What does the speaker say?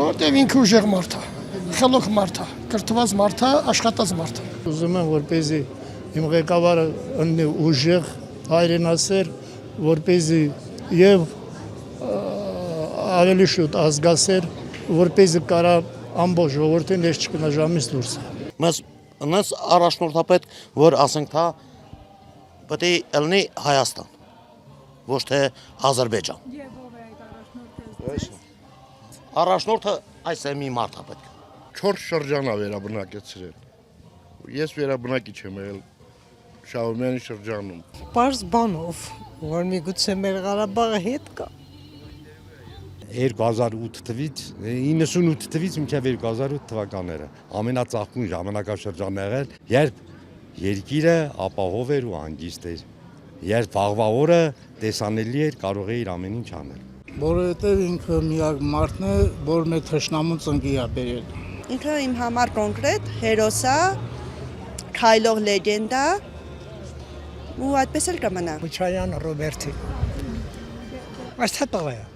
Որտեւ ինքը ուժեղ մարդ է, խելոք մարդ է, կրթված մարդ է, աշխատած մարդ է։ Ուզում եմ որպեսզի իմ ղեկավարը ընկնի ուժեղ, հայրենասեր, որպեսզի եւ ավելի շուտ ազգասեր, որպեսզի կարա ամբողջ ժողովրդին ես չկնա ժամից դուրս։ Մեզ առաջնորդապետ, որ ասենք թա պետք է ելնի Հայաստան, ոչ թե Ադրբեջան։ Առաջնորդը այս է մի մարդ է պետք։ 4 շրջան է վերաբնակեցրել։ Ես վերաբնակիչ եմ եղել Շահումյանի շրջանում։ Պարզ բանով, որ միգուցե մեր Ղարաբաղը հետ կա։ 2008 թվից 98 թվից մինչև 2008 թվականները ամենածաղկուն ժամանակաշրջանն եղել, երբ երկիրը ապահով էր ու հանգիստ էր, երբ վաղվա օրը տեսանելի էր, կարող էր ամեն ինչ անել։ Որովհետև ինքը միակ մարդն է, որ մեր թշնամուն ծնկի է բերել։ Ինքը իմ համար կոնկրետ հերոս է, քայլող լեգենդ է ու այդպես էլ կմնա։ Քոչարյան Ռոբերտի։ Այս տղա է։